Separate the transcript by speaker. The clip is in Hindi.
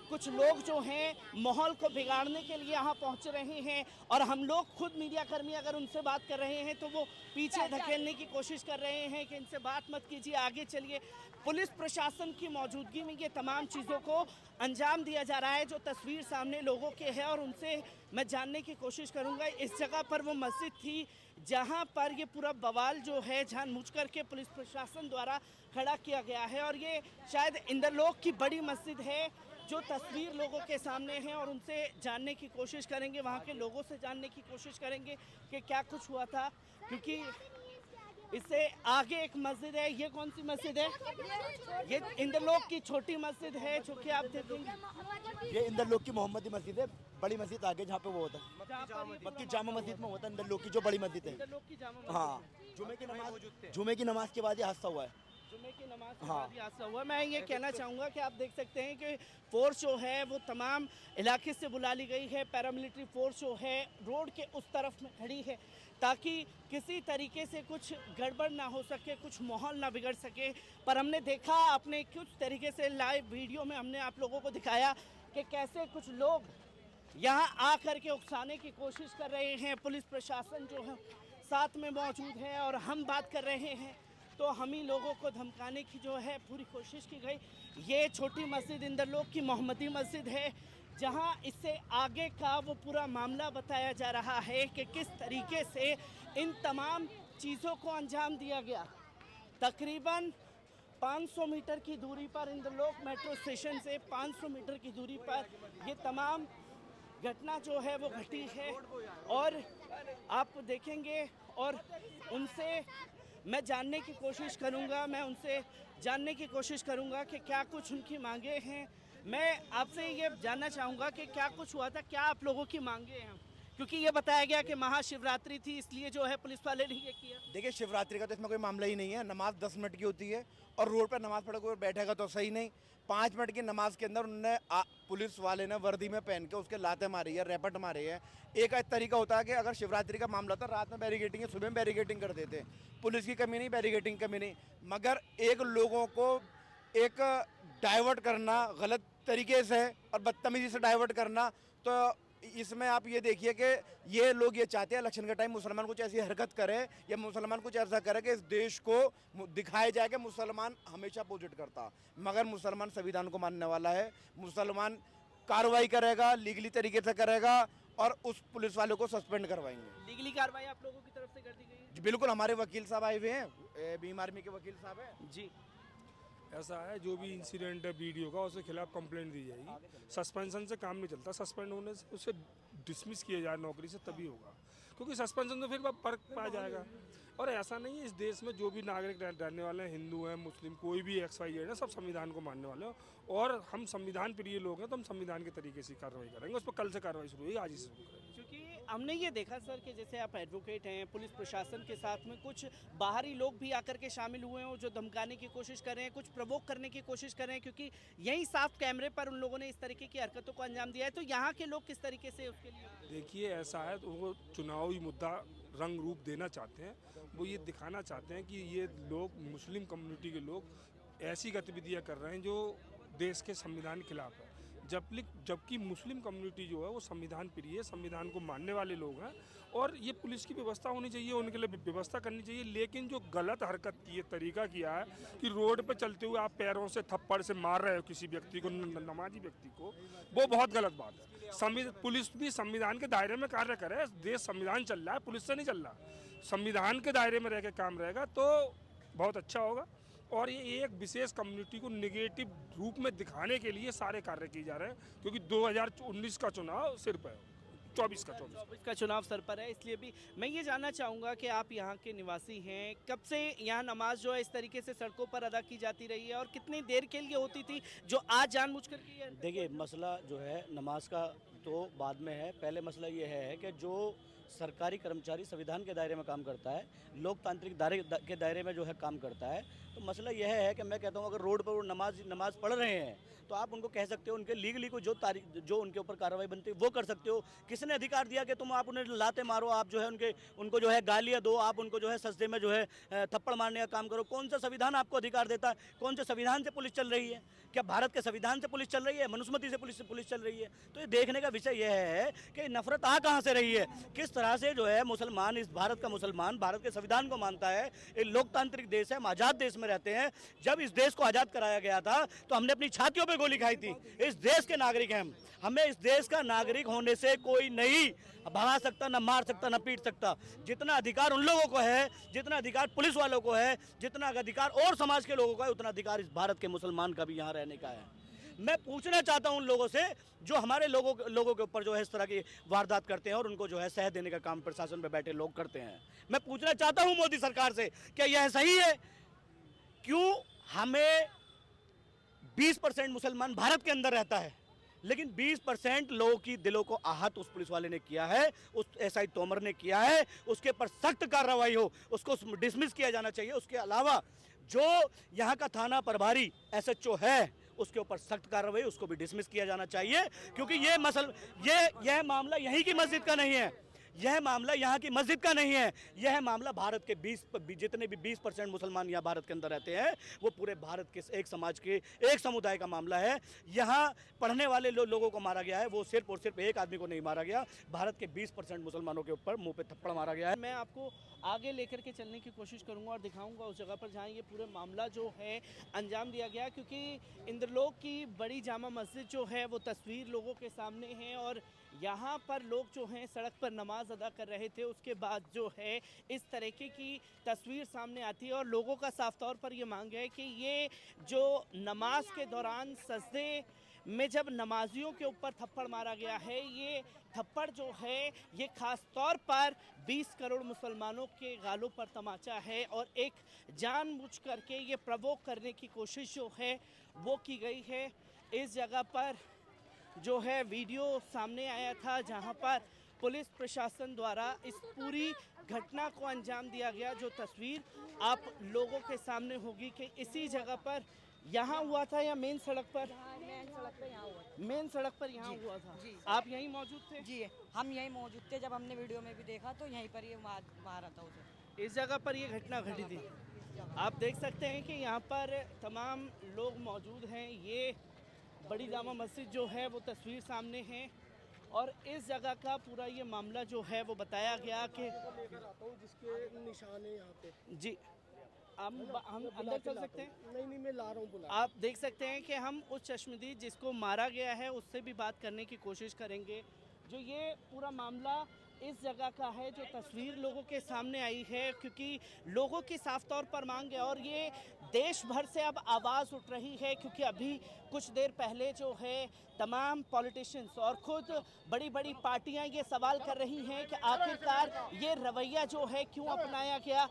Speaker 1: कुछ लोग जो हैं माहौल को बिगाड़ने के लिए यहाँ पहुँच रहे हैं और हम लोग खुद मीडियाकर्मी अगर उनसे बात कर रहे हैं तो वो पीछे धकेलने की कोशिश कर रहे हैं कि इनसे बात मत कीजिए, आगे चलिए। पुलिस प्रशासन की मौजूदगी में ये तमाम चीज़ों को अंजाम दिया जा रहा है। जो तस्वीर सामने लोगों के है और उनसे मैं जानने की कोशिश करूँगा। इस जगह पर वो मस्जिद थी जहाँ पर ये पूरा बवाल जो है जानबूझकर के पुलिस प्रशासन द्वारा खड़ा किया गया है और ये शायद इंद्रलोक की बड़ी मस्जिद है। जो तस्वीर लोगों के सामने है और उनसे जानने की कोशिश करेंगे, वहाँ के लोगों से जानने की कोशिश करेंगे कि क्या कुछ हुआ था, क्योंकि इससे आगे एक मस्जिद है। ये कौन सी मस्जिद है? ये इंद्रलोक की छोटी मस्जिद है जो कि आप देखेंगे।
Speaker 2: ये इंद्रलोक की मोहम्मदी मस्जिद है, बड़ी मस्जिद आगे जहाँ पे वो होता है मक्की जामा मस्जिद में होता है इंद्रलोक की जो बड़ी मस्जिद है।
Speaker 1: इंद्रलोक की जामा मस्जिद।
Speaker 2: हाँ, जुमे की नमाज के बाद ये हादसा हुआ है।
Speaker 1: जुमे की नमाज के बाद ये हादसा हुआ। मैं ये कहना चाहूँगा कि आप देख सकते हैं कि फोर्स जो है वो तमाम इलाके से बुला ली गई है। पैरामिलिट्री फोर्स जो है रोड के उस तरफ में खड़ी है ताकि किसी तरीके से कुछ गड़बड़ ना हो सके, कुछ माहौल ना बिगड़ सके। पर हमने देखा अपने कुछ तरीके से लाइव वीडियो में हमने आप लोगों को दिखाया कि कैसे कुछ लोग यहाँ आकर के उकसाने की कोशिश कर रहे हैं। पुलिस प्रशासन जो है साथ में मौजूद है और हम बात कर रहे हैं तो हम ही लोगों को धमकाने की जो है पूरी कोशिश की गई। ये छोटी मस्जिद इंद्रलोक की मोहम्मदी मस्जिद है जहां इससे आगे का वो पूरा मामला बताया जा रहा है कि किस तरीके से इन तमाम चीज़ों को अंजाम दिया गया। तकरीबन 500 मीटर की दूरी पर इंद्रलोक मेट्रो स्टेशन से 500 मीटर की दूरी पर ये तमाम घटना जो है वो घटी है और आप देखेंगे और उनसे मैं जानने की कोशिश करूंगा। मैं उनसे जानने की कोशिश करूंगा कि क्या कुछ उनकी मांगे हैं। मैं आपसे ये जानना चाहूँगा कि क्या कुछ हुआ था, क्या आप लोगों की मांगे हैं, क्योंकि ये बताया गया कि महाशिवरात्रि थी इसलिए जो है पुलिस वाले ने ये किया।
Speaker 2: देखिए, शिवरात्रि का तो इसमें कोई मामला ही नहीं है। नमाज 10 मिनट की होती है और रोड पर नमाज पढ़ के बैठेगा तो सही नहीं। 5 मिनट की नमाज के अंदर उन्होंने पुलिस वाले ने वर्दी में पहन के उसके लाते मारी है, रैपट मारी है। एक तरीका होता है कि अगर शिवरात्रि का मामला था रात में बैरिकेटिंग है, सुबह में बैरिकेटिंग कर देते। पुलिस की कमी नहीं, बैरिकेटिंग कमी नहीं, मगर एक लोगों को एक डाइवर्ट करना गलत तरीके से और बदतमीजी से डाइवर्ट करना, तो इसमें आप ये देखिए कि ये लोग ये चाहते हैं इलेक्शन के टाइम मुसलमान कुछ ऐसी हरकत करे या मुसलमान कुछ ऐसा करे कि इस देश को दिखाया जाए कि मुसलमान हमेशा अपोजिट करता, मगर मुसलमान संविधान को मानने वाला है। मुसलमान कार्रवाई करेगा, लीगली तरीके से करेगा और उस पुलिस वाले को सस्पेंड करवाएंगे।
Speaker 1: लीगली कार्रवाई आप लोगों की तरफ से कर दी गई है?
Speaker 2: जी बिल्कुल, हमारे वकील साहब आए हुए हैं, भीम आर्मी के वकील साहब हैं
Speaker 1: जी।
Speaker 3: ऐसा है, जो भी इंसिडेंट है वीडियो का उसके खिलाफ कंप्लेंट दी जाएगी। सस्पेंशन से काम नहीं चलता, सस्पेंड होने से उसे डिसमिस किया जाए नौकरी से तभी होगा, क्योंकि सस्पेंशन तो फिर फर्क पा जाएगा। और ऐसा नहीं है, इस देश में जो भी नागरिक रहने वाले हैं, हिंदू हैं, मुस्लिम, कोई भी XYZ है, सब संविधान को मानने वाले हैं और हम संविधान प्रिय लोग हैं, तो हम संविधान के तरीके से कार्रवाई करेंगे। उस पर कल से कार्रवाई शुरू हुई, आज ही से शुरू करेंगे।
Speaker 1: क्योंकि हमने ये देखा सर कि जैसे आप एडवोकेट हैं, पुलिस प्रशासन के साथ में कुछ बाहरी लोग भी आकर के शामिल हुए हैं जो धमकाने की कोशिश कर रहे हैं, कुछ प्रवोक करने की कोशिश कर रहे हैं, क्योंकि यही साफ कैमरे पर उन लोगों ने इस तरीके की हरकतों को अंजाम दिया है। तो यहाँ के लोग किस तरीके से उसके लिए?
Speaker 3: देखिए, ऐसा है तो वो चुनावी मुद्दा रंग रूप देना चाहते हैं। वो ये दिखाना चाहते हैं कि ये लोग, मुस्लिम कम्युनिटी के लोग ऐसी गतिविधियां कर रहे हैं जो देश के संविधान के खिलाफ है, जबकि मुस्लिम कम्युनिटी जो है वो संविधान प्रिय है, संविधान को मानने वाले लोग हैं और ये पुलिस की व्यवस्था होनी चाहिए, उनके लिए व्यवस्था करनी चाहिए। लेकिन जो गलत हरकत की है, तरीका किया है कि रोड पे चलते हुए आप पैरों से थप्पड़ से मार रहे हो किसी व्यक्ति को, नमाजी व्यक्ति को, वो बहुत गलत बात है। पुलिस भी संविधान के दायरे में कार्य करे, देश संविधान चल रहा है, पुलिस से नहीं चल रहा। संविधान के दायरे में रह के काम रहेगा तो बहुत अच्छा होगा। और ये एक विशेष कम्युनिटी को नेगेटिव रूप में दिखाने के लिए सारे कार्य किए जा रहे हैं, क्योंकि 2019 का चुनाव सिर पर है, 24 का
Speaker 1: चुनाव सर पर है। इसलिए भी मैं ये जानना चाहूँगा कि आप यहाँ के निवासी हैं, कब से यहाँ नमाज जो है इस तरीके से सड़कों पर अदा की जाती रही है और कितनी देर के लिए होती थी जो आज जानबूझकर की है?
Speaker 4: देखिए, मसला जो है नमाज का तो बाद में है। पहले मसला ये है कि जो सरकारी कर्मचारी संविधान के दायरे में काम करता है, लोकतांत्रिक दायरे के दायरे में जो है काम करता है। तो मसला यह है कि मैं कहता हूँ अगर रोड पर वो नमाज पढ़ रहे हैं तो आप उनको कह सकते हो, उनके लीगली को जो उनके ऊपर कार्रवाई बनती है वो कर सकते हो। किसने अधिकार दिया कि तुम आप उन्हें लाते मारो, आप जो है उनको जो है गालियाँ दो, आप उनको जो है सजदे में जो है थप्पड़ मारने का काम करो? कौन सा संविधान आपको अधिकार देता है? कौन से संविधान से पुलिस चल रही है? क्या भारत के संविधान से पुलिस चल रही है? मनुस्मृति से पुलिस चल रही है? तो ये देखने का विषय यह है कि नफरत आ कहाँ से रही है, किस तरह से जो है मुसलमान, इस भारत का मुसलमान भारत के संविधान को मानता है। ये लोकतांत्रिक देश है, हम आज़ाद देश में रहते हैं। जब इस देश को आज़ाद कराया गया था तो हमने अपनी छातियों पे गोली खाई थी। इस देश के नागरिक हैं हम, हमें इस देश का नागरिक होने से कोई नहीं भगा सकता, ना मार सकता, ना पीट सकता। जितना अधिकार उन लोगों को है, जितना अधिकार पुलिस वालों को है, जितना अधिकार और समाज के लोगों को है, उतना अधिकार इस भारत के मुसलमान का भी यहाँ रहने का है। मैं पूछना चाहता हूं उन लोगों से जो हमारे लोगों के ऊपर जो है इस तरह की वारदात करते हैं और उनको जो है सह देने का काम प्रशासन पे बैठे लोग करते हैं। मैं पूछना चाहता हूं मोदी सरकार से, क्या यह सही है? क्यों हमें 20% मुसलमान भारत के अंदर रहता है, लेकिन 20% लोगों की दिलों को आहत उस पुलिस वाले ने किया है, उस एसआई तोमर ने किया है। उसके ऊपर सख्त कार्रवाई हो, उसको डिसमिस किया जाना चाहिए। उसके अलावा जो यहाँ का थाना प्रभारी एसएचओ है उसके ऊपर सख्त कार्रवाई, उसको भी डिसमिस किया जाना चाहिए। क्योंकि यह मामला यहीं की मस्जिद का नहीं है, यह मामला यहाँ की मस्जिद का नहीं है, यह मामला भारत के जितने भी 20% मुसलमान यहाँ भारत के अंदर रहते हैं वो पूरे भारत के एक समाज के एक समुदाय का मामला है। यहाँ पढ़ने वाले लोगों को मारा गया है, वो सिर्फ और सिर्फ एक आदमी को नहीं मारा गया, भारत के 20% मुसलमानों के ऊपर मुंह पे थप्पड़ मारा गया है।
Speaker 1: मैं आपको आगे लेकर के चलने की कोशिश करूंगा और दिखाऊंगा उस जगह पर जहां ये पूरे मामला जो है अंजाम दिया गया, क्योंकि इंद्रलोक की बड़ी जामा मस्जिद जो है वो तस्वीर लोगों के सामने है और यहाँ पर लोग जो हैं सड़क पर नमाज अदा कर रहे थे। उसके बाद जो है इस तरीके की तस्वीर सामने आती है और लोगों का साफ तौर पर ये मांग है कि ये जो नमाज के दौरान सजदे में जब नमाजियों के ऊपर थप्पड़ मारा गया है, ये थप्पड़ जो है ये खास तौर पर 20 करोड़ मुसलमानों के गालों पर तमाचा है और एक जानबूझ करके ये प्रवोक करने की कोशिश जो है वो की गई है। इस जगह पर जो है वीडियो सामने आया था जहां पर पुलिस प्रशासन द्वारा इस पूरी घटना को अंजाम दिया गया। जो तस्वीर आप लोगों के सामने होगी कि इसी जगह पर यहाँ हुआ था या मेन सड़क पर? मेन सड़क पर यहाँ हुआ था।
Speaker 5: जी।
Speaker 1: आप यहीं मौजूद थे?
Speaker 5: जी, हम यहीं मौजूद थे। जब हमने वीडियो में भी देखा तो यहीं पर ये मारा था उसे।
Speaker 1: इस जगह पर ये घटना घटी थी। आप देख सकते हैं कि यहाँ पर तमाम लोग मौजूद हैं। ये बड़ी जामा मस्जिद जो है वो तस्वीर सामने है और इस जगह का पूरा ये मामला जो है वो बताया गया कि
Speaker 6: जिसके निशान है यहाँ पे।
Speaker 1: जी हम अंदर चल सकते हैं?
Speaker 6: नहीं मैं ला रहा हूँ बुला।
Speaker 1: आप देख सकते हैं कि हम उस चश्मदीद जिसको मारा गया है उससे भी बात करने की कोशिश करेंगे। जो ये पूरा मामला इस जगह का है, जो तस्वीर लोगों के सामने आई है, क्योंकि लोगों की साफ तौर पर मांग है और ये देश भर से अब आवाज़ उठ रही है। क्योंकि अभी कुछ देर पहले जो है तमाम पॉलिटिशियंस और खुद बड़ी बड़ी पार्टियां ये सवाल कर रही हैं कि आखिरकार ये रवैया जो है क्यों अपनाया गया।